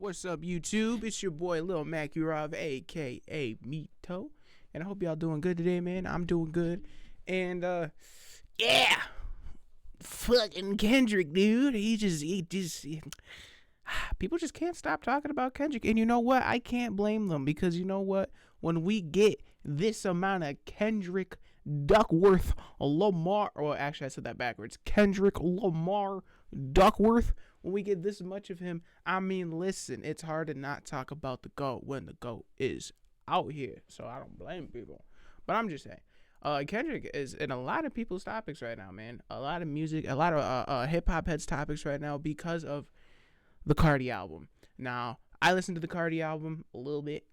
What's up, YouTube? It's your boy Lil Makurov, aka Mito, and I hope y'all doing good today, man. I'm doing good, and yeah, fucking Kendrick, dude. People just can't stop talking about Kendrick, and you know what? I can't blame them because you know what? When we get this amount of Kendrick Duckworth Lamar, or actually I said that backwards, Kendrick Lamar Duckworth. When we get this much of him, I mean, listen, it's hard to not talk about the GOAT when the GOAT is out here. So I don't blame people. But I'm just saying, Kendrick is in a lot of people's topics right now, man. A lot of music, a lot of hip-hop heads topics right now because of the Cardi album. Now, I listened to the Cardi album a little bit.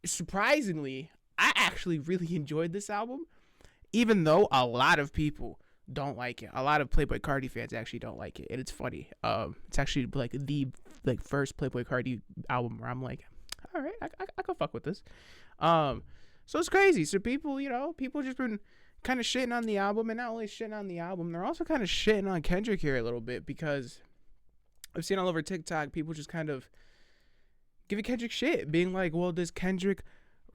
Surprisingly, I actually really enjoyed this album, even though a lot of people don't like it. A lot of Playboi Carti fans actually don't like it, and it's funny. It's actually like the first Playboi Carti album where I'm like, all right, I can fuck with this. So it's crazy. So people just been kind of shitting on the album, and not only shitting on the album, they're also kind of shitting on Kendrick here a little bit because I've seen all over TikTok people just kind of giving Kendrick shit, being like, well, does Kendrick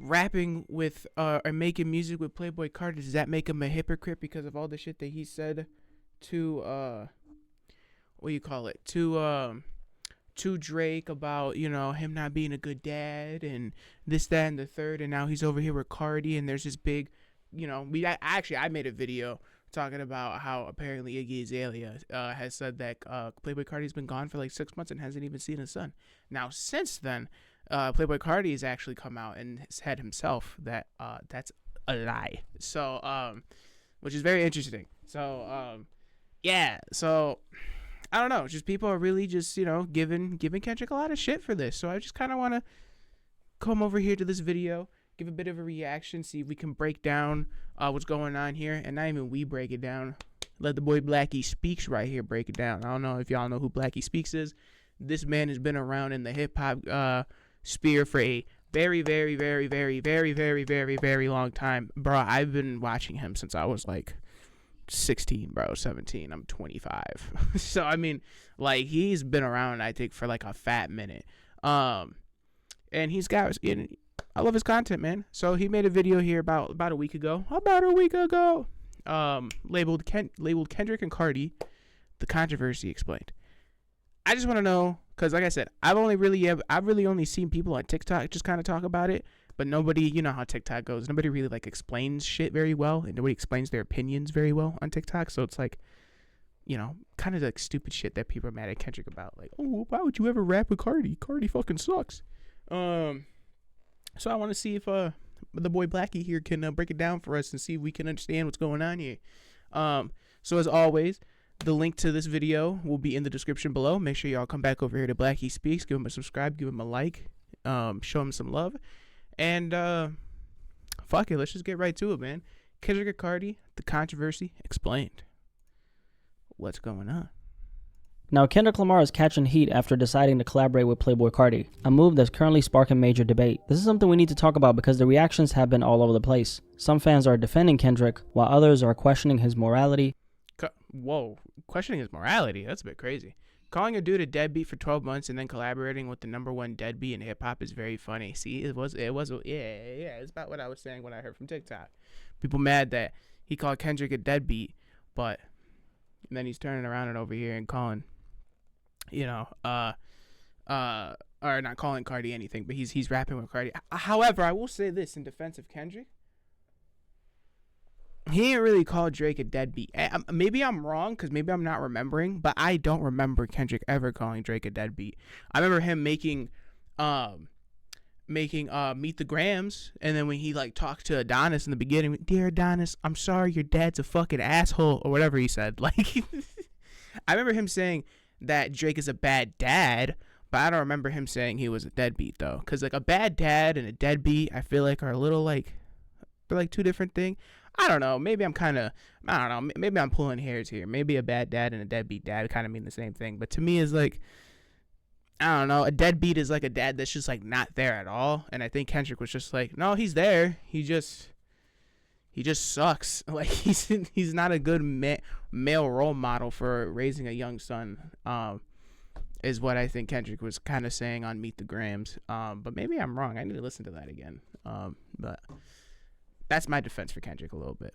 rapping with or making music with Playboi Carti, does that make him a hypocrite because of all the shit that he said to to Drake about, him not being a good dad and this, that, and the third, and now he's over here with Cardi, and there's this big, I made a video talking about how apparently Iggy Azalea has said that Playboi Carti's been gone for like 6 months and hasn't even seen his son. Now since then, Playboi Carti has actually come out and said himself that that's a lie. So, which is very interesting. So, yeah. So, I don't know. Just people are really just giving Kendrick a lot of shit for this. So I just kind of want to come over here to this video, give a bit of a reaction, see if we can break down what's going on here, and not even we break it down. Let the boy Blackie Speaks right here break it down. I don't know if y'all know who Blackie Speaks is. This man has been around in the hip hop sphere for a very, very, very, very, very, very, very, very long time, bro. I've been watching him since I was like 16, bro, 17. I'm 25. So I mean, like, he's been around, I think, for like a fat minute. And he's got, I love his content, man. So he made a video here about a week ago, labeled Kendrick and Cardi, the controversy explained. I just want to know, because like I said, I've really only seen people on TikTok just kind of talk about it, but nobody, you know how TikTok goes, nobody really like explains shit very well, and nobody explains their opinions very well on TikTok. So it's like, kind of like stupid shit that people are mad at Kendrick about, like, oh, why would you ever rap with Cardi? Cardi fucking sucks. So I want to see if the boy Blackie here can break it down for us and see if we can understand what's going on here. So as always, the link to this video will be in the description below. Make sure y'all come back over here to Blackie Speaks. Give him a subscribe. Give him a like. Show him some love. And fuck it. Let's just get right to it, man. Kendrick and Cardi, the controversy explained. What's going on? Now, Kendrick Lamar is catching heat after deciding to collaborate with Playboi Carti, a move that's currently sparking major debate. This is something we need to talk about because the reactions have been all over the place. Some fans are defending Kendrick, while others are questioning his morality. Whoa, questioning his morality? That's a bit crazy. Calling a dude a deadbeat for 12 months and then collaborating with the #1 deadbeat in hip hop is very funny. See, it was, it's about what I was saying when I heard from TikTok. People mad that he called Kendrick a deadbeat, but and then he's turning around and over here and calling, or not calling Cardi anything, but he's rapping with Cardi. However, I will say this in defense of Kendrick. He ain't really called Drake a deadbeat. Maybe I'm wrong, because maybe I'm not remembering, but I don't remember Kendrick ever calling Drake a deadbeat. I remember him making Meet the Grams, and then when he like talked to Adonis in the beginning, dear Adonis, I'm sorry your dad's a fucking asshole, or whatever he said. Like, I remember him saying that Drake is a bad dad, but I don't remember him saying he was a deadbeat, though, because like a bad dad and a deadbeat, I feel like are a little like, they're like two different things. I don't know. Maybe maybe I'm pulling hairs here. Maybe a bad dad and a deadbeat dad kind of mean the same thing. But to me, it's like, I don't know. A deadbeat is like a dad that's just like not there at all. And I think Kendrick was just like, no, he's there. He just sucks. Like, he's not a good male role model for raising a young son. is what I think Kendrick was kind of saying on Meet the Grams. But maybe I'm wrong. I need to listen to that again. But that's my defense for Kendrick a little bit.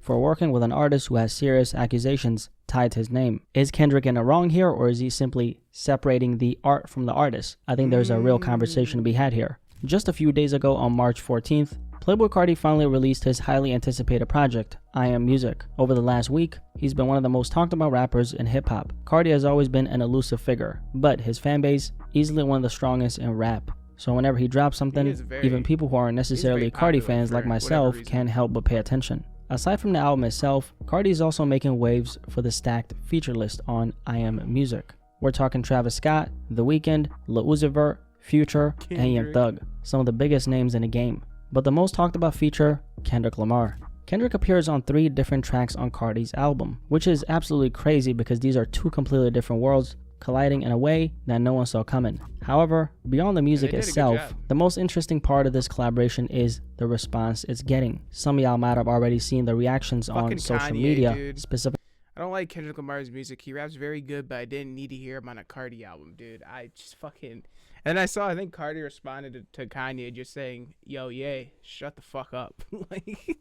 For working with an artist who has serious accusations tied to his name. Is Kendrick in the wrong here, or is he simply separating the art from the artist? I think there's a real conversation to be had here. Just a few days ago on March 14th, Playboi Carti finally released his highly anticipated project, I Am Music. Over the last week, he's been one of the most talked about rappers in hip-hop. Carti has always been an elusive figure, but his fanbase, easily one of the strongest in rap. So whenever he drops something, even people who aren't necessarily Carti fans like myself can't help but pay attention. Aside from the album itself, Carti is also making waves for the stacked feature list on I Am Music. We're talking Travis Scott, The Weeknd, Lil Uzi Vert, Future, and Young Thug, some of the biggest names in the game. But the most talked about feature, Kendrick Lamar. Kendrick appears on 3 different tracks on Carti's album, which is absolutely crazy because these are 2 completely different worlds colliding in a way that no one saw coming. However, beyond the music itself, the most interesting part of this collaboration is the response it's getting. Some of y'all might have already seen the reactions on social media, specifically. I don't like Kendrick Lamar's music. He raps very good, but I didn't need to hear him on a Carti album, dude. I just fucking... And I think Carti responded to Kanye just saying, yo, yay, shut the fuck up. Like,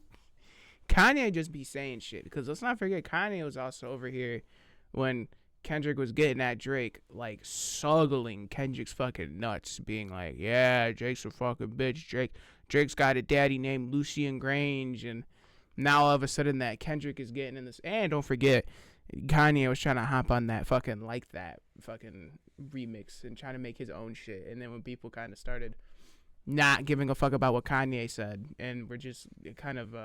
Kanye just be saying shit. Because let's not forget, Kanye was also over here when Kendrick was getting at Drake, like, suggling Kendrick's fucking nuts, being like, yeah, Drake's a fucking bitch. Drake's got a daddy named Lucian Grange, and now all of a sudden that Kendrick is getting in this. And don't forget, Kanye was trying to hop on that fucking Like That fucking remix and trying to make his own shit. And then when people kind of started not giving a fuck about what Kanye said and were just kind of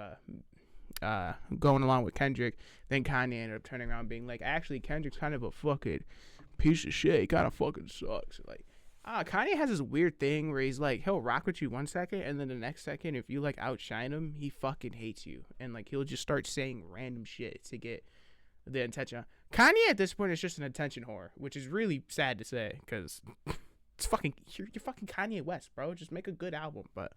going along with Kendrick, then Kanye ended up turning around and being like, actually, Kendrick's kind of a fucking piece of shit. He kind of fucking sucks. Like, Kanye has this weird thing where he's like, he'll rock with you 1 second, and then the next second, if you like outshine him, he fucking hates you. And like, he'll just start saying random shit to get the attention. Kanye at this point is just an attention whore, which is really sad to say, because it's fucking, you're fucking Kanye West, bro. Just make a good album. But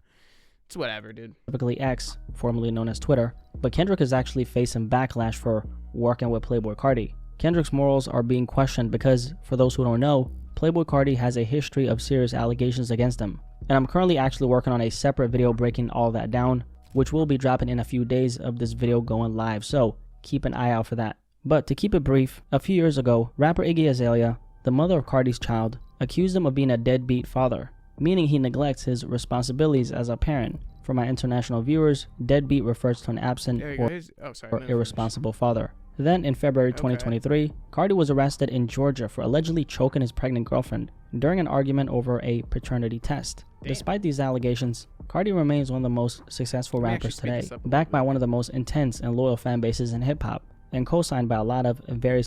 it's whatever, dude. Typically X, formerly known as Twitter, but Kendrick is actually facing backlash for working with Playboi Carti. Kendrick's morals are being questioned because, for those who don't know, Playboi Carti has a history of serious allegations against him. And I'm currently actually working on a separate video breaking all that down, which will be dropping in a few days of this video going live, so keep an eye out for that. But to keep it brief, a few years ago, rapper Iggy Azalea, the mother of Carti's child, accused him of being a deadbeat father, meaning he neglects his responsibilities as a parent. For my international viewers, deadbeat refers to an absent or irresponsible father. Then, in February 2023, Carti was arrested in Georgia for allegedly choking his pregnant girlfriend during an argument over a paternity test. Damn. Despite these allegations, Carti remains one of the most successful rappers today, backed by one of the most intense and loyal fan bases in hip-hop, and co-signed by a lot of very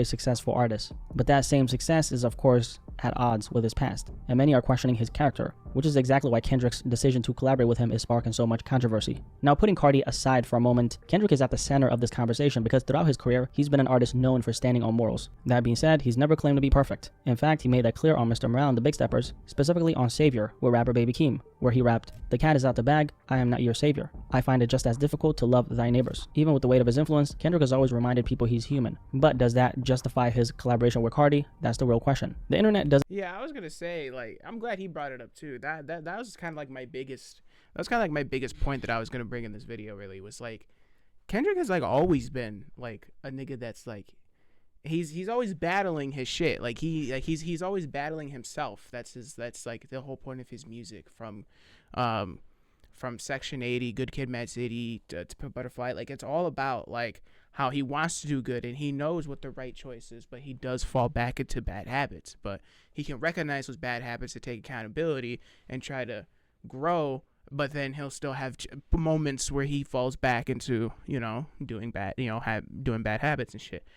successful artists. But that same success is, of course, at odds with his past, and many are questioning his character, which is exactly why Kendrick's decision to collaborate with him is sparking so much controversy. Now, putting Carti aside for a moment, Kendrick is at the center of this conversation because throughout his career, he's been an artist known for standing on morals. That being said, he's never claimed to be perfect. In fact, he made that clear on Mr. Morale and the Big Steppers, specifically on Savior with rapper Baby Keem, where he rapped, "The cat is out the bag, I am not your savior. I find it just as difficult to love thy neighbors." Even with the weight of his influence, Kendrick has always reminded people he's human. But does that justify his collaboration with Carti? That's the real question. The internet doesn't. Yeah, I was gonna say, like, I'm glad he brought it up too. That was kind of like my biggest. That was kind of like my biggest point that I was gonna bring in this video. Really, was like, Kendrick has like always been like a nigga that's like, he's always battling his shit. Like he's always battling himself. That's like the whole point of his music, from Section 80, Good Kid, Mad City, to Pimp Butterfly. Like, it's all about like how he wants to do good and he knows what the right choice is, but he does fall back into bad habits. But he can recognize those bad habits to take accountability and try to grow. But then he'll still have moments where he falls back into, doing bad, doing bad habits and shit.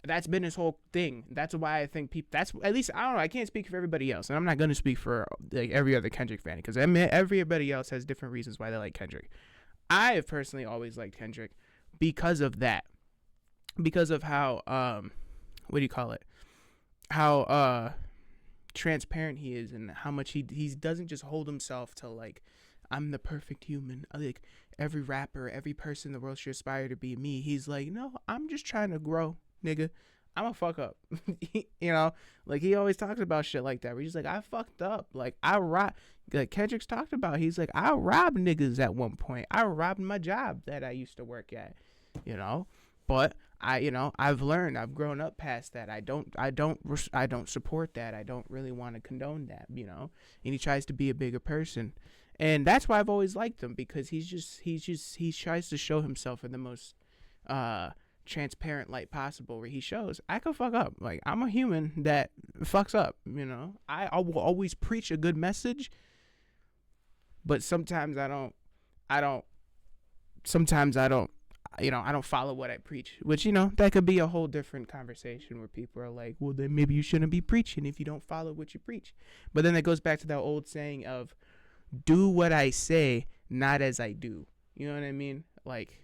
That's been his whole thing. That's why I think people, that's, at least, I don't know, I can't speak for everybody else, and I'm not going to speak for like every other Kendrick fan, because everybody else has different reasons why they like Kendrick. I have personally always liked Kendrick because of that. Because of how, how transparent he is, and how much he doesn't just hold himself to like, I'm the perfect human. Like, every rapper, every person in the world should aspire to be me. He's like, no, I'm just trying to grow, nigga. I'm a fuck up. You know, like he always talks about shit like that. Where he's like, I fucked up. Like I rob. Like Kendrick's talked about. He's like, I robbed niggas at one point. I robbed my job that I used to work at. You know, but I've learned. I've grown up past that. I don't support that. I don't really want to condone that. You know, and he tries to be a bigger person. And that's why I've always liked him, because he tries to show himself in the most transparent light possible, where he shows I can fuck up. Like I'm a human that fucks up, you know. I will always preach a good message, but sometimes I don't I don't follow what I preach, which, you know, that could be a whole different conversation where people are like, well, then maybe you shouldn't be preaching if you don't follow what you preach. But then it goes back to that old saying of do what I say, not as I do. You know what I mean? Like,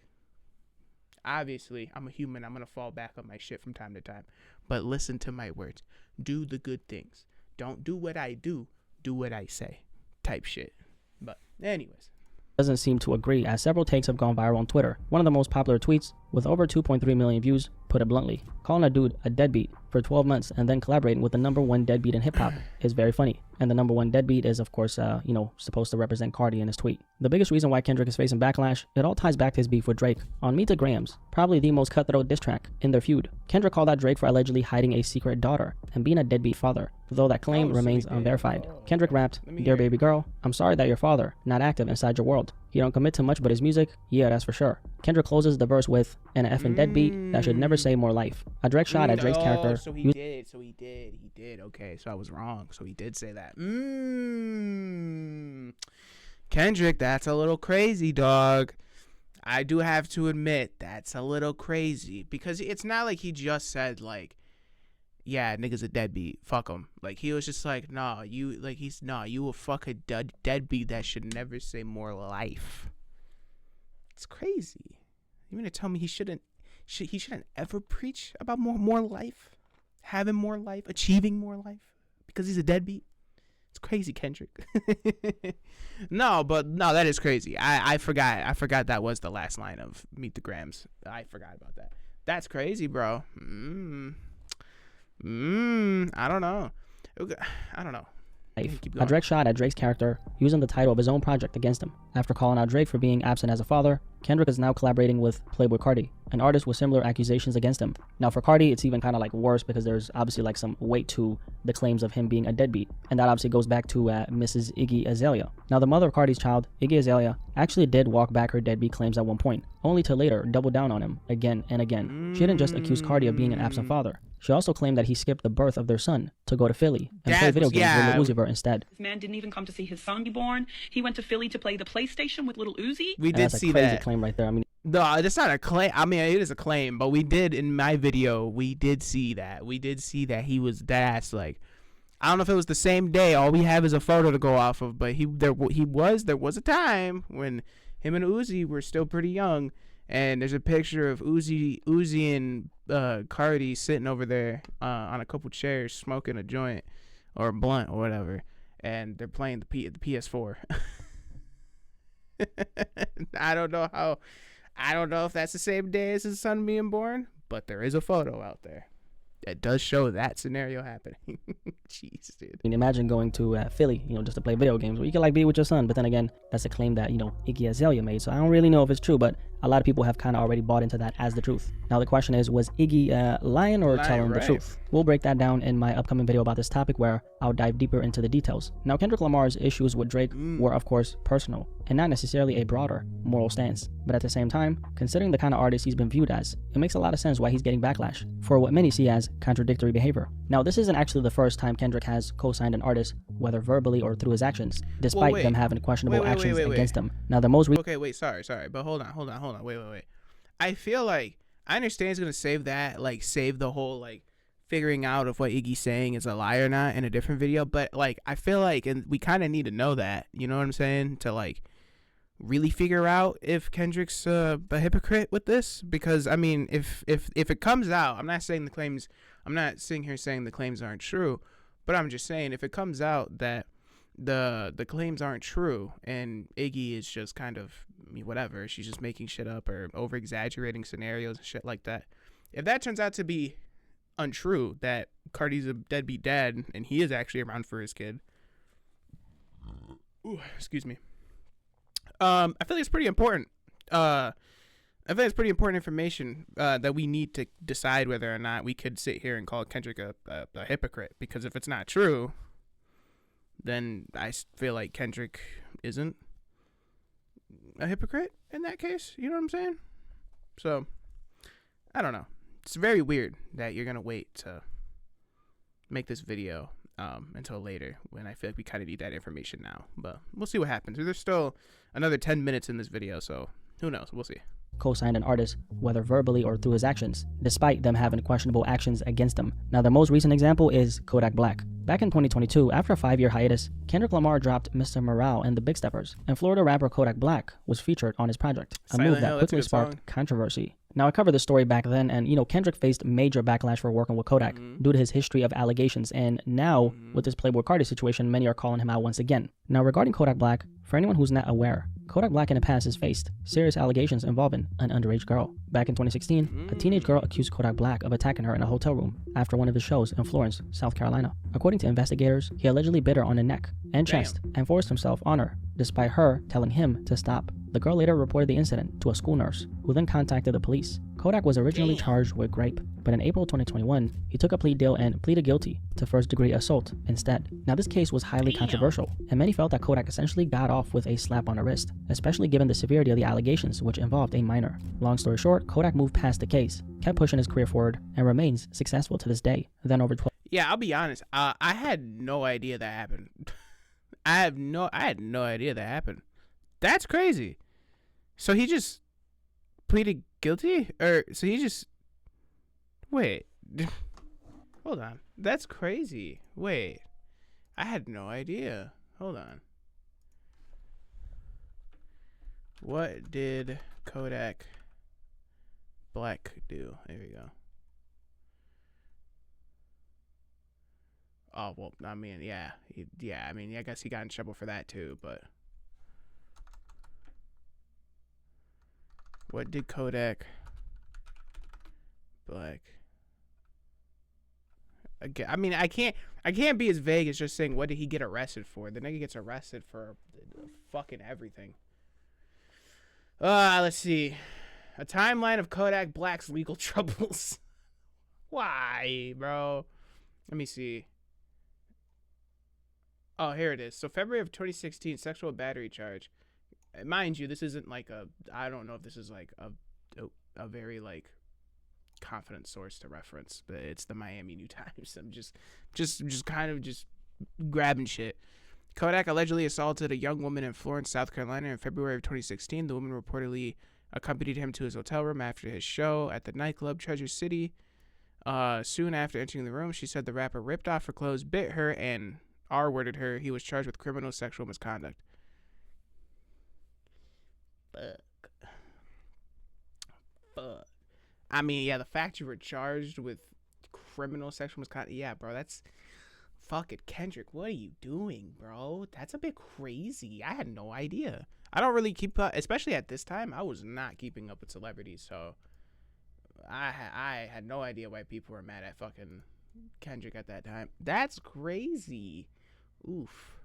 obviously, I'm a human. I'm going to fall back on my shit from time to time. But listen to my words. Do the good things. Don't do what I do. Do what I say. Type shit. But anyways. Doesn't seem to agree, as several takes have gone viral on Twitter. One of the most popular tweets, with over 2.3 million views, put it bluntly. Calling a dude a deadbeat for 12 months and then collaborating with the #1 deadbeat in hip-hop is very funny. And the #1 deadbeat is, of course, supposed to represent Cardi in his tweet. The biggest reason why Kendrick is facing backlash, it all ties back to his beef with Drake on Meet the Grams, probably the most cutthroat diss track in their feud. Kendrick called out Drake for allegedly hiding a secret daughter and being a deadbeat father, though that claim remains unverified. Kendrick rapped, "Dear baby girl, I'm sorry that your father not active inside your world. He don't commit to much but his music, yeah, that's for sure." Kendrick closes the verse with, "And an effing deadbeat that should never say more life." A direct shot at Drake's character. So he did. Okay, so I was wrong. So he did say that. Kendrick, that's a little crazy, dog. I do have to admit, that's a little crazy, because it's not like he just said, like, yeah, nigga's a deadbeat, fuck him. Like, he was just like, you will fuck a deadbeat that should never say more life. It's crazy. You mean to tell me he shouldn't ever preach about more life, having more life, achieving more life, because he's a deadbeat? It's crazy, Kendrick. No, that is crazy. I forgot that was the last line of Meet the Grams. I forgot about that. That's crazy, bro. I don't know. A direct shot at Drake's character, using the title of his own project against him. After calling out Drake for being absent as a father, Kendrick is now collaborating with Playboi Carti, an artist with similar accusations against him. Now for Carti, it's even kind of like worse, because there's obviously like some weight to the claims of him being a deadbeat, and that obviously goes back to Mrs. Iggy Azalea. Now the mother of Carti's child, Iggy Azalea, actually did walk back her deadbeat claims at one point, only to later double down on him again and again. She didn't just accuse Carti of being an absent father. She also claimed that he skipped the birth of their son to go to Philly and play video games with Lil Uzi Vert instead. This man didn't even come to see his son be born. He went to Philly to play the PlayStation with little Uzi. We did see that. That's a crazy claim right there. I mean, no, that's not a claim. I mean, it is a claim, but we did, in my video, we did see that. We did see that he was that's like, I don't know if it was the same day. All we have is a photo to go off of, but there was a time when him and Uzi were still pretty young. And there's a picture of Uzi and Cardi sitting over there on a couple chairs, smoking a joint or a blunt or whatever, and they're playing the PS4. I don't know if that's the same day as his son being born, but there is a photo out there that does show that scenario happening. Jeez, dude. I mean, imagine going to Philly, just to play video games where you can like be with your son. But then again, that's a claim that, Iggy Azalea made. So I don't really know if it's true, but a lot of people have kind of already bought into that as the truth. Now the question is, was Iggy lying or telling the truth? We'll break that down in my upcoming video about this topic, where I'll dive deeper into the details. Now Kendrick Lamar's issues with Drake were of course personal and not necessarily a broader moral stance. But at the same time, considering the kind of artist he's been viewed as, it makes a lot of sense why he's getting backlash for what many see as contradictory behavior. Now this isn't actually the first time Kendrick has co-signed an artist, whether verbally or through his actions, despite them having questionable actions against him. Now the most sorry, but hold on, wait. I feel like, I understand he's gonna save the whole like figuring out if what Iggy's saying is a lie or not in a different video, but like I feel like, and we kind of need to know that, you know what I'm saying, to like really figure out if Kendrick's a hypocrite with this. Because I mean, if it comes out, I'm not sitting here saying the claims aren't true, but I'm just saying, if it comes out that the claims aren't true and Iggy is just kind of whatever, she's just making shit up or over exaggerating scenarios and shit like that, if that turns out to be untrue, that Cardi's a deadbeat dad and he is actually around for his kid. Ooh, excuse me. I feel like it's pretty important. I feel like it's pretty important information that we need to decide whether or not we could sit here and call Kendrick a hypocrite. Because if it's not true, then I feel like Kendrick isn't a hypocrite in that case. You know what I'm saying? So, I don't know. It's very weird that you're going to wait to make this video until later, when I feel like we kind of need that information now. But we'll see what happens. There's still another 10 minutes in this video, so who knows? We'll see. Co-signed an artist, whether verbally or through his actions, despite them having questionable actions against him. Now, the most recent example is Kodak Black. Back in 2022, after a 5-year hiatus, Kendrick Lamar dropped Mr. Morale and the Big Steppers, and Florida rapper Kodak Black was featured on his project, a move that quickly sparked controversy. Now, I covered this story back then, and, Kendrick faced major backlash for working with Kodak due to his history of allegations, and now, with this Playboi Carti situation, many are calling him out once again. Now, regarding Kodak Black, for anyone who's not aware, Kodak Black in the past has faced serious allegations involving an underage girl. Back in 2016, a teenage girl accused Kodak Black of attacking her in a hotel room after one of his shows in Florence, South Carolina. According to investigators, he allegedly bit her on the neck and chest and forced himself on her, despite her telling him to stop. The girl later reported the incident to a school nurse, who then contacted the police. Kodak was originally charged with rape, but in April 2021, he took a plea deal and pleaded guilty to first-degree assault instead. Now, this case was highly controversial, and many felt that Kodak essentially got off with a slap on the wrist, especially given the severity of the allegations, which involved a minor. Long story short, Kodak moved past the case, kept pushing his career forward, and remains successful to this day. Then over 12. Yeah, I'll be honest. I had no idea that happened. I had no idea that happened. That's crazy. So he just pleaded guilty? Wait. Hold on. That's crazy. Wait. I had no idea. Hold on. What did Kodak Black do? There we go. Oh, well, I mean, yeah. I mean, I guess he got in trouble for that too, but what did Kodak Black? Again, I mean, I can't be as vague as just saying what did he get arrested for. The nigga gets arrested for fucking everything. Let's see. A timeline of Kodak Black's legal troubles. Why, bro? Let me see. Oh, here it is. So February of 2016, sexual battery charge. Mind you, this isn't like I don't know if this is like a very like confident source to reference, but it's the Miami New Times. I'm just kind of just grabbing shit. Kodak allegedly assaulted a young woman in Florence, South Carolina in February of 2016. The woman reportedly accompanied him to his hotel room after his show at the nightclub Treasure City. Soon after entering the room, she said the rapper ripped off her clothes, bit her, and R-worded her. He was charged with criminal sexual misconduct. Fuck. I mean, yeah, the fact you were charged with criminal sexual misconduct. Yeah, bro, that's fucking Kendrick. What are you doing, bro? That's a bit crazy. I had no idea. I don't really keep up, especially at this time. I was not keeping up with celebrities, so I had no idea why people were mad at fucking Kendrick at that time. That's crazy. Oof.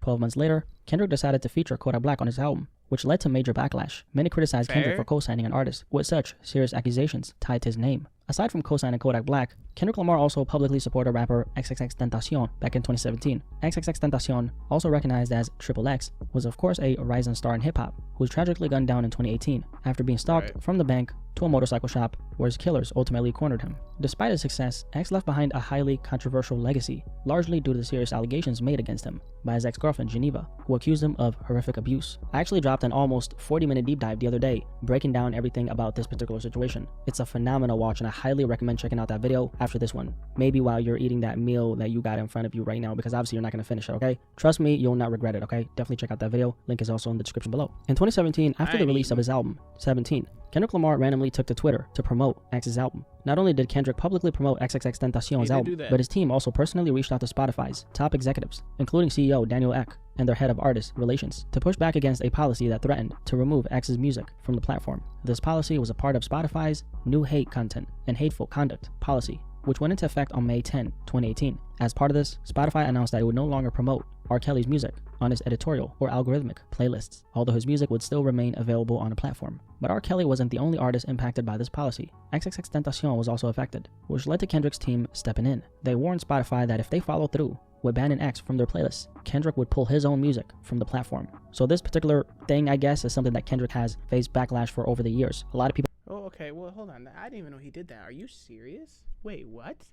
12 months later, Kendrick decided to feature Kodak Black on his album, which led to major backlash. Many criticized Kendrick for co-signing an artist with such serious accusations tied to his name. Aside from co-signing Kodak Black, Kendrick Lamar also publicly supported rapper XXXTentacion back in 2017. XXXTentacion, also recognized as Triple X, was of course a rising star in hip-hop, who was tragically gunned down in 2018 after being stalked from the bank to a motorcycle shop where his killers ultimately cornered him. Despite his success, X left behind a highly controversial legacy, largely due to the serious allegations made against him by his ex-girlfriend Geneva, who accused him of horrific abuse. I actually dropped an almost 40-minute deep dive the other day, breaking down everything about this particular situation. It's a phenomenal watch, and I highly recommend checking out that video after this one. Maybe while you're eating that meal that you got in front of you right now, because obviously you're not going to finish it, okay? Trust me, you'll not regret it, okay? Definitely check out that video. Link is also in the description below. In 2017, after the release of his album, 17, Kendrick Lamar randomly took to Twitter to promote X's album. Not only did Kendrick publicly promote XXXTentacion's album, but his team also personally reached out to Spotify's top executives, including CEO Daniel Ek and their head of artist relations, to push back against a policy that threatened to remove X's music from the platform. This policy was a part of Spotify's new hate content and hateful conduct policy, which went into effect on May 10, 2018. As part of this, Spotify announced that it would no longer promote R. Kelly's music on its editorial or algorithmic playlists, although his music would still remain available on the platform. But R. Kelly wasn't the only artist impacted by this policy. XXXTentacion was also affected, which led to Kendrick's team stepping in. They warned Spotify that if they followed through with banning X from their playlists, Kendrick would pull his own music from the platform. So this particular thing, I guess, is something that Kendrick has faced backlash for over the years. A lot of people... Oh, okay, well, hold on. I didn't even know he did that. Are you serious? Wait, what?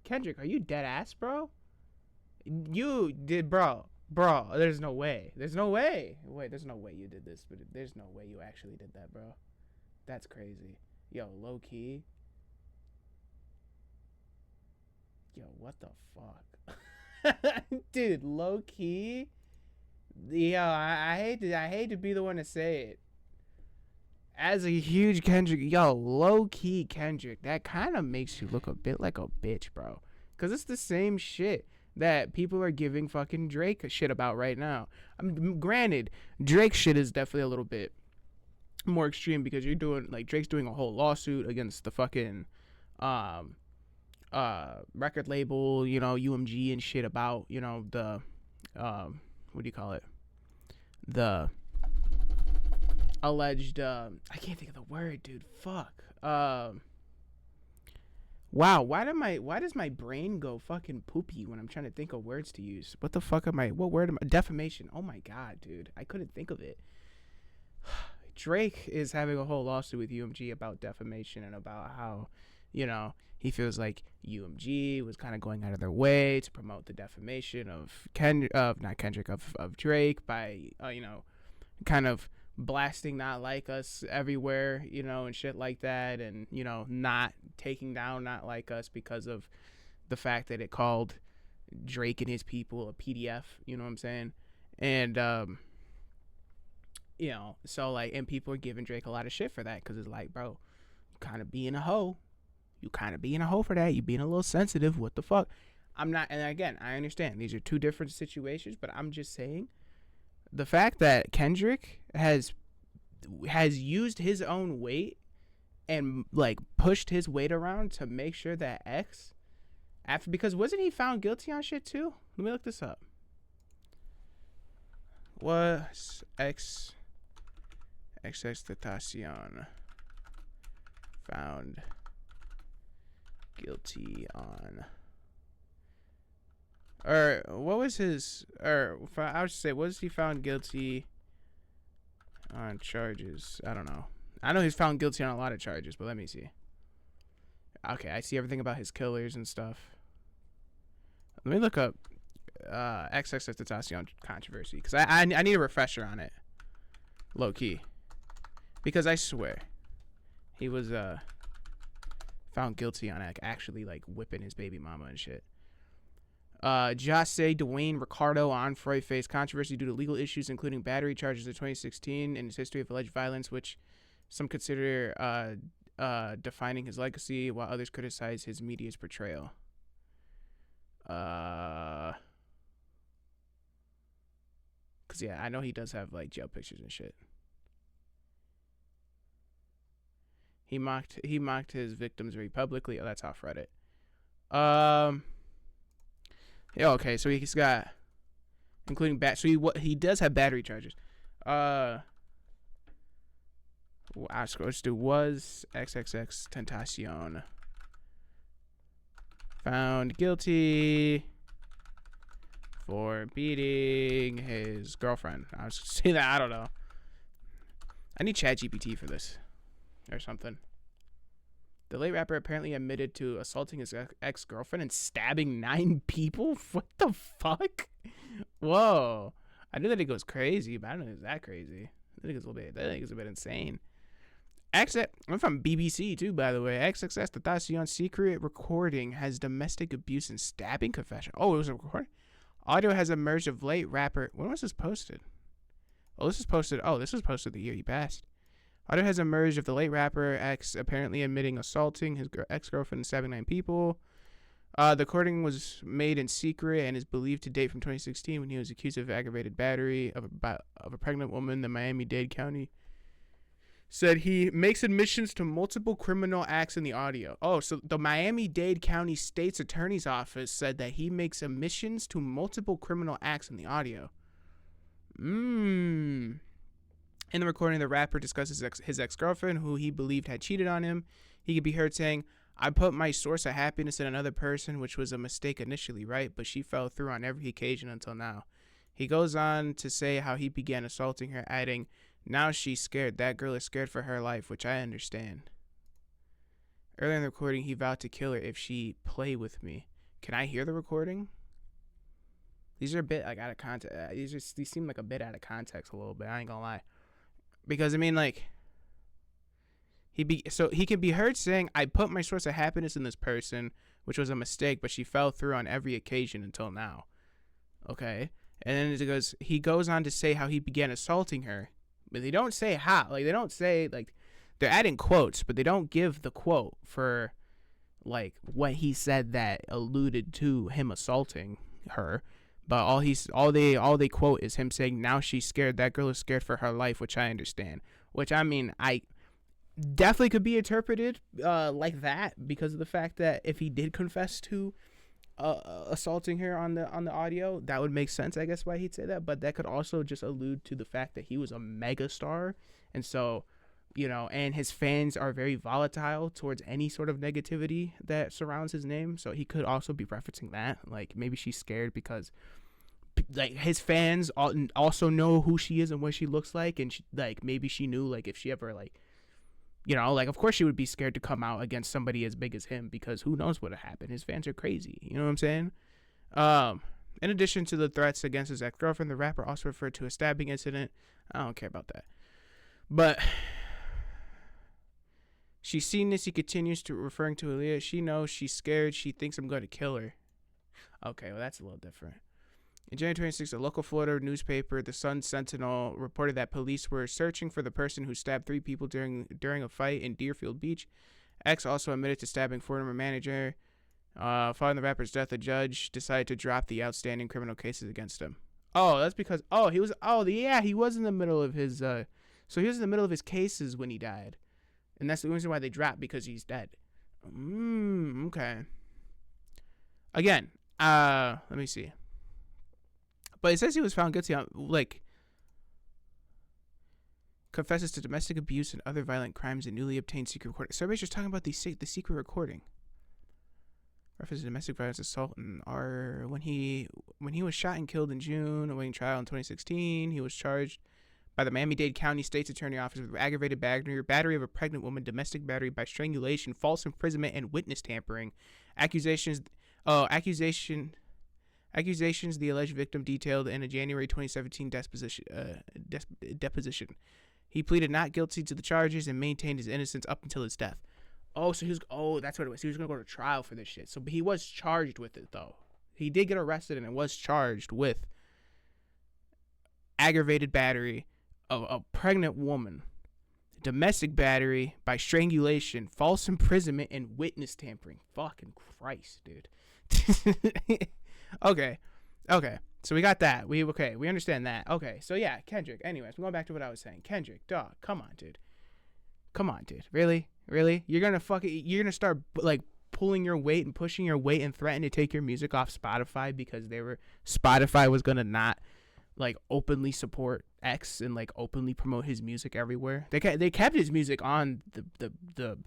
Kendrick, are you dead ass, bro? You did, bro, there's no way. There's no way. Wait, there's no way you did this, but there's no way you actually did that, bro. That's crazy. Yo, low key. Yo, what the fuck? Dude, low key. Yo, I hate to be the one to say it. As a huge Kendrick, yo, low key Kendrick, that kind of makes you look a bit like a bitch, bro. Cause it's the same shit that people are giving fucking Drake a shit about right now. I mean, granted, Drake's shit is definitely a little bit more extreme because you're doing, like, Drake's doing a whole lawsuit against the fucking record label, you know, UMG and shit about, you know, the what do you call it? The alleged I can't think of the word, dude. Fuck. Wow, why does my brain go fucking poopy when I'm trying to think of words to use? What the fuck what word am I? Defamation. Oh my god, dude. I couldn't think of it. Drake is having a whole lawsuit with UMG about defamation and about how, you know, he feels like UMG was kind of going out of their way to promote the defamation of Drake by, you know, kind of blasting Not Like Us everywhere, you know, and shit like that, and, you know, not taking down Not Like Us because of the fact that it called Drake and his people a PDF, you know what I'm saying? And you know, so, like, and people are giving Drake a lot of shit for that because it's like, bro, you kind of being a hoe for that. You being a little sensitive. What the fuck? I'm not, and again, I understand these are two different situations, but I'm just saying the fact that Kendrick has used his own weight and, like, pushed his weight around to make sure that X, because wasn't he found guilty on shit too? Let me look this up. Was XXXTentacion found guilty on, or what was his, or I would say, was he found guilty on charges? I don't know. I know he's found guilty on a lot of charges, but let me see. Okay, I see everything about his killers and stuff. Let me look up XXXTentacion controversy, because I need a refresher on it, low key, because I swear he was found guilty on actually, like, whipping his baby mama and shit. Jose Dwayne Ricardo Onfroy faced controversy due to legal issues, including battery charges in 2016 and his history of alleged violence, which some consider defining his legacy, while others criticize his media's portrayal. Cause yeah, I know he does have, like, jail pictures and shit. He mocked his victims very publicly. Oh, that's off Reddit. Yeah, okay, so he's got, including so he does have battery charges. I let's do, was XXXTentacion found guilty for beating his girlfriend? I was saying that, I don't know. I need ChatGPT for this or something. The late rapper apparently admitted to assaulting his ex-girlfriend and stabbing 9 people. What the fuck? Whoa! I knew that it goes crazy, but I don't know if it's that crazy. I think it's a bit insane. I'm from BBC too, by the way. XXXTentacion secret recording has domestic abuse and stabbing confession. Oh, it was a recording. Audio has emerged of late rapper. When was this posted? Oh, this was posted the year he passed. Audio has emerged of the late rapper X apparently admitting assaulting his ex-girlfriend and stabbing 9 people. The recording was made in secret and is believed to date from 2016 when he was accused of aggravated battery of a pregnant woman. The Miami-Dade County said he makes admissions to multiple criminal acts in the audio. Oh, so the Miami-Dade County State's Attorney's Office said that he makes admissions to multiple criminal acts in the audio. In the recording, the rapper discusses his ex-girlfriend, who he believed had cheated on him. He could be heard saying, "I put my source of happiness in another person, which was a mistake initially, right? But she fell through on every occasion until now." He goes on to say how he began assaulting her, adding, "Now she's scared. That girl is scared for her life, which I understand." Earlier in the recording, he vowed to kill her if she play with me. Can I hear the recording? These are a bit like out of context. These seem like a bit out of context a little bit. I ain't gonna lie. Because I mean, like, so he can be heard saying, "I put my source of happiness in this person, which was a mistake, but she fell through on every occasion until now." Okay, and then he goes on to say how he began assaulting her, but they don't say how. Like, they don't say, like, they're adding quotes, but they don't give the quote for like what he said that alluded to him assaulting her. But all they quote is him saying, "Now she's scared. That girl is scared for her life," which I understand. Which, I mean, I definitely could be interpreted like that, because of the fact that if he did confess to assaulting her on the audio, that would make sense, I guess, why he'd say that. But that could also just allude to the fact that he was a mega star, and so, you know, and his fans are very volatile towards any sort of negativity that surrounds his name. So he could also be referencing that, like, maybe she's scared because, like, his fans also know who she is and what she looks like, and like, maybe she knew, like, if she ever, like, you know, like, of course she would be scared to come out against somebody as big as him, because who knows what would happen. His fans are crazy, you know what I'm saying? In addition to the threats against his ex-girlfriend, the rapper also referred to a stabbing incident. I don't care about that, but she's seen this. He continues to referring to Aaliyah. She knows she's scared. She thinks I'm going to kill her. Okay, well, that's a little different. In January 26th, a local Florida newspaper, the Sun Sentinel, reported that police were searching for the person who stabbed 3 people during a fight in Deerfield Beach. X also admitted to stabbing former manager. Following the rapper's death, a judge decided to drop the outstanding criminal cases against him. Oh, that's because he was in the middle of his so he was in the middle of his cases when he died, and that's the reason why they dropped, because he's dead. Okay. Again, let me see. But it says he was found guilty on, like, confesses to domestic abuse and other violent crimes and newly obtained secret recording. So everybody's just talking about the secret recording. Reference to domestic violence assault and when he was shot and killed in June, awaiting trial in 2016, he was charged by the Miami-Dade County State's Attorney Office with aggravated battery of a pregnant woman, domestic battery by strangulation, false imprisonment, and witness tampering. Accusations the alleged victim detailed in a January 2017 deposition. He pleaded not guilty to the charges and maintained his innocence up until his death. Oh, so that's what it was. He was going to go to trial for this shit. So he was charged with it, though. He did get arrested and was charged with aggravated battery of a pregnant woman, domestic battery by strangulation, false imprisonment, and witness tampering. Fucking Christ, dude. Okay. So we got that. We understand that. Okay. So yeah, Kendrick. Anyways, we're going back to what I was saying. Kendrick, dog. Come on, dude. Really? You're gonna start, like, pulling your weight and pushing your weight and threaten to take your music off Spotify because Spotify was gonna not, like, openly support X and, like, openly promote his music everywhere. They kept his music on the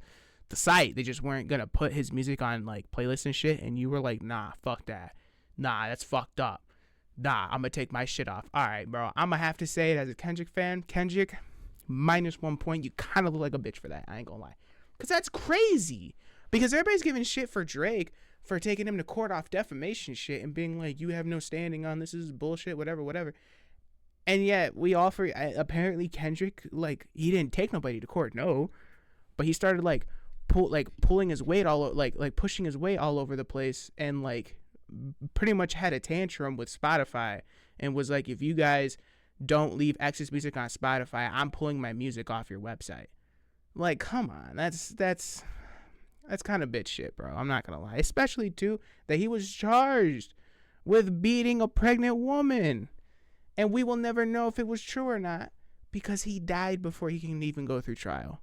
site. They just weren't gonna put his music on, like, playlists and shit. And you were like, nah, fuck that. Nah, that's fucked up. Nah, I'm gonna take my shit off. All right, bro. I'm gonna have to say it as a Kendrick fan. Kendrick, -1 point. You kind of look like a bitch for that. I ain't gonna lie. Because that's crazy. Because everybody's giving shit for Drake for taking him to court off defamation shit and being like, you have no standing on this is bullshit, whatever. And yet apparently Kendrick, like, he didn't take nobody to court, no. But he started, like, pulling his weight pushing his weight all over the place, and, like, pretty much had a tantrum with Spotify and was like, if you guys don't leave X's music on Spotify. I'm pulling my music off your website. Like, come on. That's kind of bitch shit, bro. I'm not going to lie. Especially, too, that he was charged with beating a pregnant woman. And we will never know if it was true or not because he died before he can even go through trial.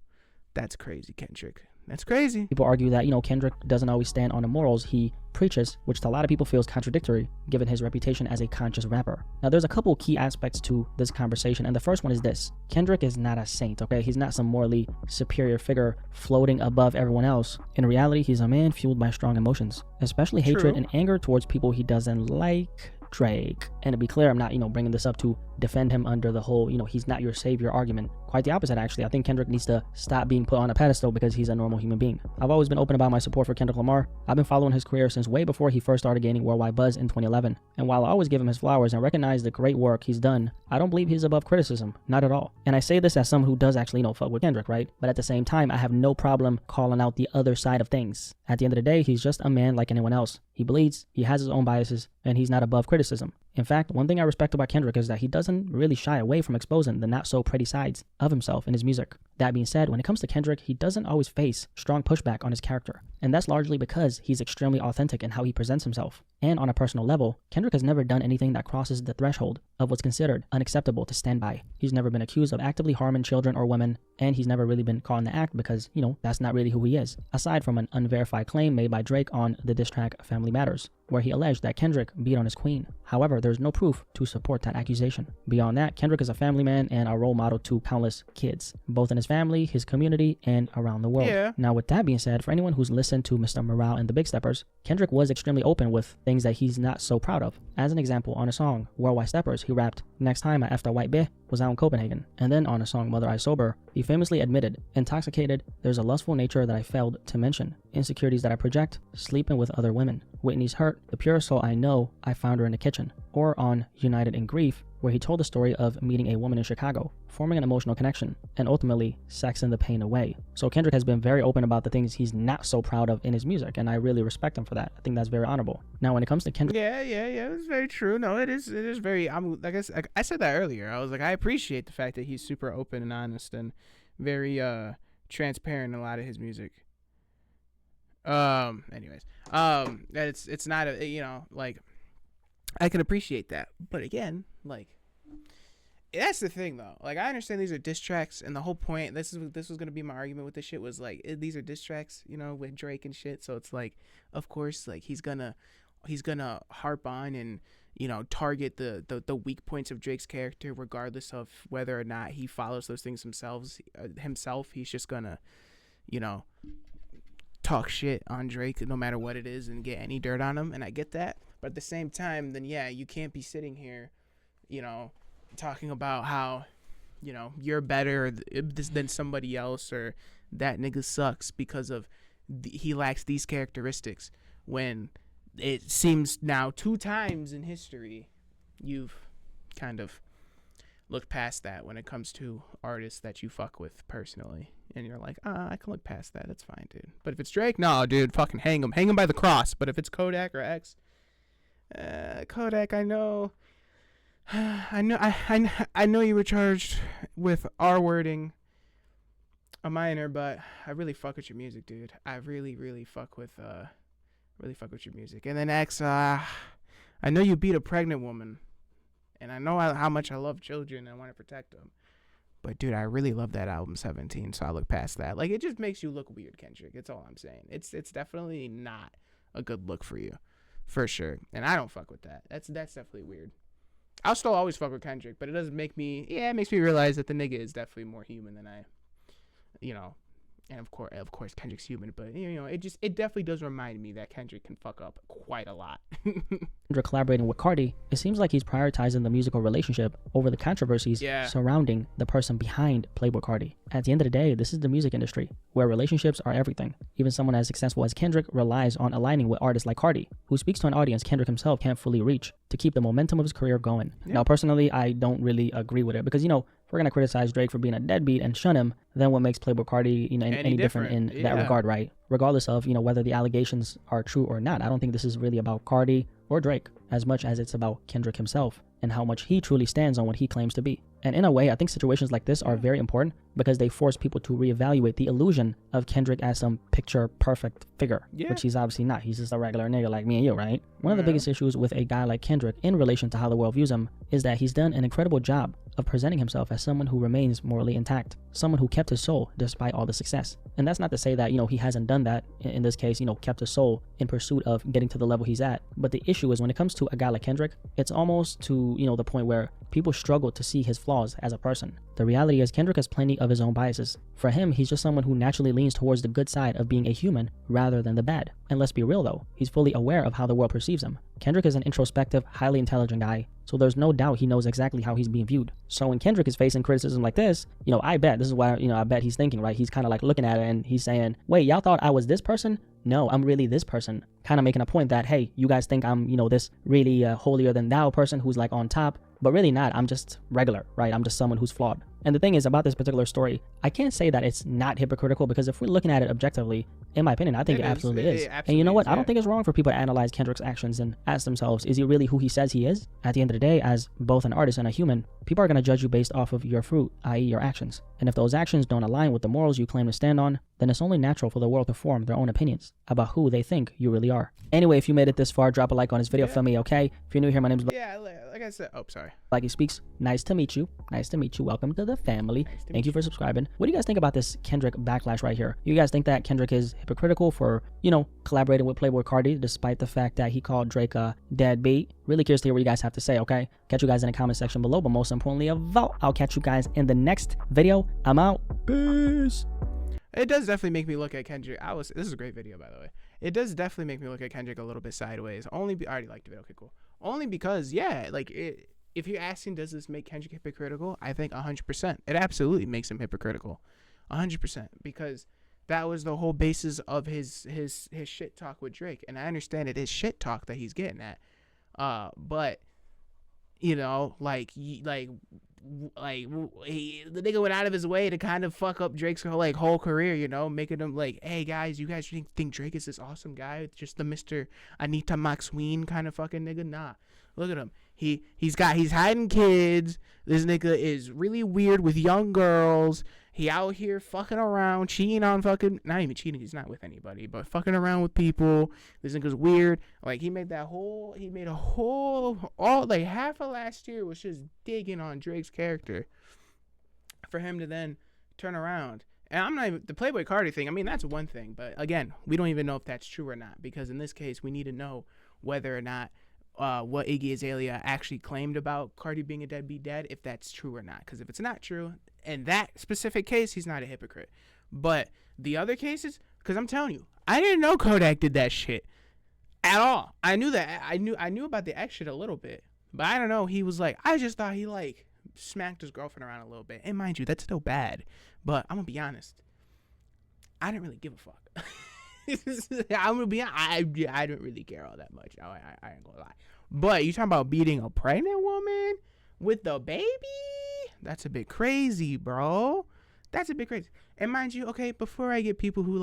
That's crazy, Kendrick. That's crazy. People argue that, Kendrick doesn't always stand on the morals he preaches, which to a lot of people feels contradictory given his reputation as a conscious rapper. Now, there's a couple key aspects to this conversation, and the first one is this. Kendrick is not a saint, okay? He's not some morally superior figure floating above everyone else. In reality, he's a man fueled by strong emotions, especially hatred and anger towards people he doesn't like. Drake. And to be clear, I'm not, bringing this up to defend him under the whole, he's not your savior argument. Quite the opposite, actually. I think Kendrick needs to stop being put on a pedestal because he's a normal human being. I've always been open about my support for Kendrick Lamar. I've been following his career since way before he first started gaining worldwide buzz in 2011. And while I always give him his flowers and recognize the great work he's done, I don't believe he's above criticism. Not at all. And I say this as someone who does actually, fuck with Kendrick, right? But at the same time, I have no problem calling out the other side of things. At the end of the day, he's just a man like anyone else. He bleeds, he has his own biases, and he's not above criticism. In fact, one thing I respect about Kendrick is that he doesn't really shy away from exposing the not-so-pretty sides of himself in his music. That being said, when it comes to Kendrick, he doesn't always face strong pushback on his character. And that's largely because he's extremely authentic in how he presents himself. And on a personal level, Kendrick has never done anything that crosses the threshold of what's considered unacceptable to stand by. He's never been accused of actively harming children or women, and he's never really been caught in the act because, that's not really who he is. Aside from an unverified claim made by Drake on the diss track Family Matters, where he alleged that Kendrick beat on his queen. However, there's no proof to support that accusation. Beyond that, Kendrick is a family man and a role model to countless kids, both in his family, his community, and around the world. Yeah. Now, with that being said, for anyone who's listened to Mr. Morale and the Big Steppers, Kendrick was extremely open with things that he's not so proud of. As an example, on a song, Worldwide Steppers, he rapped, "Next time I effed a white bitch was out in Copenhagen." And then on a song, Mother I Sober, he famously admitted, "Intoxicated, there's a lustful nature that I failed to mention. Insecurities that I project, sleeping with other women. Whitney's hurt, the purest soul I know, I found her in the kitchen." Or on United in Grief, where he told the story of meeting a woman in Chicago, forming an emotional connection, and ultimately sexing the pain away. So Kendrick has been very open about the things he's not so proud of in his music, and I really respect him for that. I think that's very honorable. Now, when it comes to Kendrick... Yeah, it's very true. No, it is very, I said that earlier. I was like, I appreciate the fact that he's super open and honest and very transparent in a lot of his music. Anyways, it's not a, I can appreciate that, but again, that's the thing though. I understand these are diss tracks, and the whole point, this was gonna be my argument with this shit, was these are diss tracks, with Drake and shit. So it's of course, he's gonna harp on and target the weak points of Drake's character, regardless of whether or not he follows those things himself. He's just gonna, talk shit on Drake no matter what it is and get any dirt on him, and I get that. But at the same time, then yeah, you can't be sitting here, talking about how, you're better than somebody else, or that nigga sucks because of he lacks these characteristics, when it seems now 2 times in history you've kind of looked past that when it comes to artists that you fuck with personally. And you're like, I can look past that. That's fine, dude. But if it's Drake, no, dude, fucking hang him by the cross. But if it's Kodak or X, Kodak, I know you were charged with R-wording a minor, but I really fuck with your music, dude. I really, really fuck with your music. And then X, I know you beat a pregnant woman, and I know how much I love children and I want to protect them. But dude, I really love that album 17, so I look past that. It just makes you look weird, Kendrick. It's all I'm saying. It's definitely not a good look for you, for sure. And I don't fuck with that. That's definitely weird. I'll still always fuck with Kendrick, but it doesn't make me. Yeah, it makes me realize that the nigga is definitely more human than I. And of course, Kendrick's human, but it definitely does remind me that Kendrick can fuck up quite a lot. Kendrick collaborating with Cardi, it seems like he's prioritizing the musical relationship over the controversies surrounding the person behind Playboi Carti. At the end of the day, this is the music industry, where relationships are everything. Even someone as successful as Kendrick relies on aligning with artists like Cardi, who speaks to an audience Kendrick himself can't fully reach, to keep the momentum of his career going. Now, personally, I don't really agree with it, because, if we're going to criticize Drake for being a deadbeat and shun him, then what makes Playboi Carti, any different in that Yeah. regard, right? Regardless of, whether the allegations are true or not. I don't think this is really about Carti or Drake as much as it's about Kendrick himself and how much he truly stands on what he claims to be. And in a way, I think situations like this are very important because they force people to reevaluate the illusion of Kendrick as some picture perfect figure, which he's obviously not. He's just a regular nigga like me and you, right? One of the biggest issues with a guy like Kendrick in relation to how the world views him is that he's done an incredible job of presenting himself as someone who remains morally intact, someone who kept his soul despite all the success. And that's not to say that, he hasn't done that in this case, kept his soul in pursuit of getting to the level he's at. But the issue is when it comes to a guy like Kendrick, it's almost to, the point where people struggle to see his flaws as a person. The reality is Kendrick has plenty of his own biases. For him, he's just someone who naturally leans towards the good side of being a human rather than the bad. And let's be real though, he's fully aware of how the world perceives him. Kendrick is an introspective, highly intelligent guy, so there's no doubt he knows exactly how he's being viewed. So when Kendrick is facing criticism like this, I bet this is why, I bet he's thinking, right? He's kind of like looking at it and he's saying, wait, y'all thought I was this person? No, I'm really this person. Kind of making a point that, hey, you guys think I'm, this really holier than thou person who's like on top, but really not. I'm just regular, right? I'm just someone who's flawed. And the thing is about this particular story, I can't say that it's not hypocritical because if we're looking at it objectively, in my opinion, I think it absolutely is. And you know what? I don't think it's wrong for people to analyze Kendrick's actions and ask themselves, is he really who he says he is? At the end of the day, as both an artist and a human, people are going to judge you based off of your fruit, i.e. your actions. And if those actions don't align with the morals you claim to stand on, then it's only natural for the world to form their own opinions about who they think you really are. Anyway, if you made it this far, drop a like on this video for me, okay? If you're new here, my name's like I said, sorry. Like He Speaks. Nice to meet you. Nice to meet you. Welcome to the family. Thank you for subscribing. What do you guys think about this Kendrick backlash right here? You guys think that Kendrick is hypocritical for, collaborating with Playboi Carti despite the fact that he called Drake a deadbeat? Really curious to hear what you guys have to say, okay? Catch you guys in the comment section below, but most importantly, a vote. I'll catch you guys in the next video. I'm out. Peace. It does definitely make me look at Kendrick. This is a great video, by the way. It does definitely make me look at Kendrick a little bit sideways. I already liked the video. Okay, cool. Only because, if you're asking, does this make Kendrick hypocritical? I think 100%. It absolutely makes him hypocritical, 100%, because that was the whole basis of his shit talk with Drake, and I understand it is shit talk that he's getting at, but the nigga went out of his way to kind of fuck up Drake's whole career, making him like, hey guys, you guys think Drake is this awesome guy, just the Mr. Anita Maxween kind of fucking nigga? Nah, look at him. He's hiding kids. This nigga is really weird with young girls. He out here fucking around, cheating on not even cheating, he's not with anybody, but fucking around with people. This nigga's weird. Like, half of last year was just digging on Drake's character for him to then turn around. And I'm not even, the Playboi Carti thing, I mean, that's one thing, but again, we don't even know if that's true or not, because in this case, we need to know whether or not what Iggy Azalea actually claimed about Carti being a deadbeat dad, if that's true or not. Because if it's not true, in that specific case, he's not a hypocrite. But the other cases, because I'm telling you, I didn't know Kodak did that shit at all. I knew that. I knew about the X shit a little bit, but I don't know. He was like, I just thought he smacked his girlfriend around a little bit. And mind you, that's still bad. But I'm gonna be honest, I didn't really give a fuck. I'm gonna be honest, I didn't really care all that much. I ain't gonna lie. But you talking about beating a pregnant woman with the baby? That's a bit crazy, bro. That's a bit crazy. And mind you, okay, before I get people who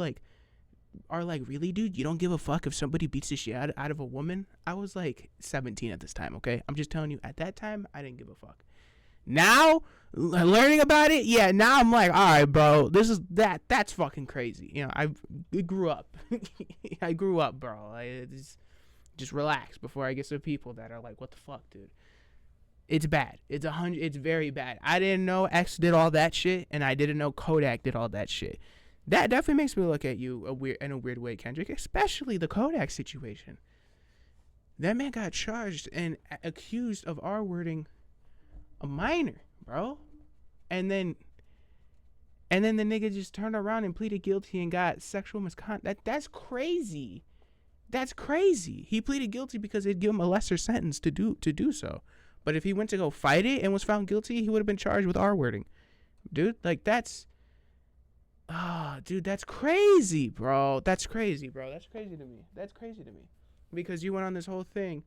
are really, dude, you don't give a fuck if somebody beats the shit out of a woman. I was 17 at this time, okay? I'm just telling you, at that time, I didn't give a fuck. Now, learning about it, yeah, now I'm like, all right, bro, that's fucking crazy. I grew up. I grew up, bro. Just relax before I get some people that are like, what the fuck, dude? It's bad. It's very bad. I didn't know X did all that shit, and I didn't know Kodak did all that shit. That definitely makes me look at you in a weird way, Kendrick, especially the Kodak situation. That man got charged and accused of R-wording a minor, bro. And then the nigga just turned around and pleaded guilty and got sexual misconduct. That's crazy. That's crazy. He pleaded guilty because they'd give him a lesser sentence to do so. But if he went to go fight it and was found guilty, he would have been charged with R-wording. Dude, that's crazy, bro. That's crazy, bro. That's crazy to me. That's crazy to me. Because you went on this whole thing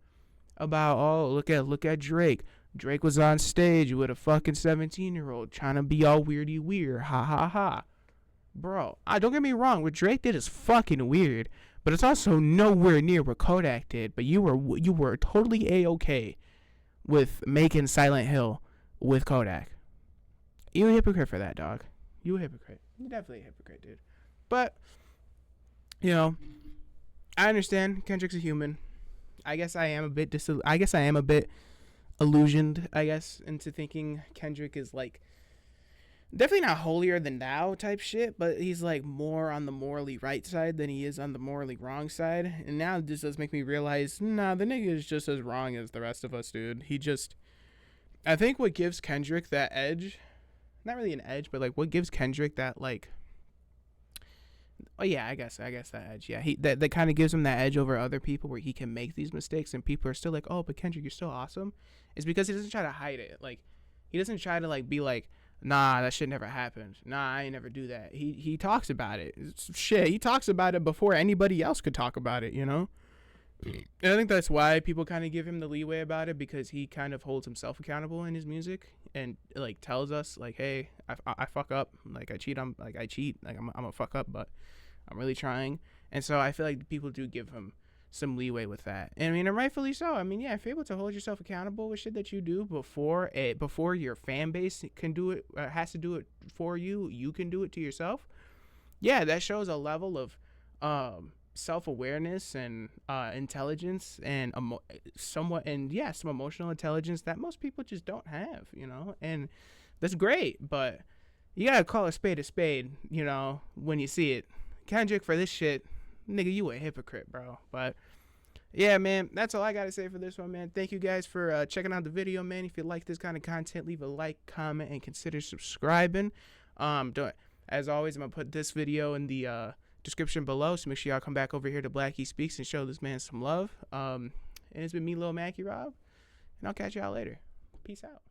about, oh, look at Drake. Drake was on stage with a fucking 17-year-old trying to be all weirdy weird. Ha ha ha. Bro, don't get me wrong. What Drake did is fucking weird, but it's also nowhere near what Kodak did. But you were totally A-okay with making Silent Hill with Kodak. You a hypocrite for that, dog. You a hypocrite. You definitely a hypocrite, dude. But, you know, I understand Kendrick's a human. I guess I am a bit illusioned, into thinking Kendrick is like definitely not holier than thou type shit, but he's like more on the morally right side than he is on the morally wrong side. And now this does make me realize, nah, the nigga is just as wrong as the rest of us, dude. I think what gives Kendrick that edge, not really an edge, but like what gives Kendrick that like, oh yeah, I guess that edge. Yeah, that kind of gives him that edge over other people where he can make these mistakes and people are still like, oh, but Kendrick, you're still awesome. It's because he doesn't try to hide it. Like, he doesn't try to like be like, nah, that shit never happened. Nah, I ain't never do that. He talks about it. He talks about it before anybody else could talk about it, you know? And I think that's why people kind of give him the leeway about it, because he kind of holds himself accountable in his music and like tells us like, hey, I fuck up, like I cheat, I'm a fuck up, but I'm really trying. And so I feel like people do give him some leeway with that. And I mean, and rightfully so. I mean, yeah, if you're able to hold yourself accountable with shit that you do before your fan base can do it, has to do it for you, you can do it to yourself. Yeah, that shows a level of self-awareness and intelligence and some emotional intelligence that most people just don't have, you know? And that's great, but you gotta call a spade, you know, when you see it. Kendrick, for this shit, nigga, you a hypocrite, bro. But yeah, man, that's all I gotta say for this one, man. Thank you guys for checking out the video, man. If you like this kind of content, leave a like, comment, and consider subscribing. As always, I'm gonna put this video in the description below, so make sure y'all come back over here to Blackie Speaks and show this man some love. And it's been me, Lil Mackie Rob, and I'll catch y'all later. Peace out.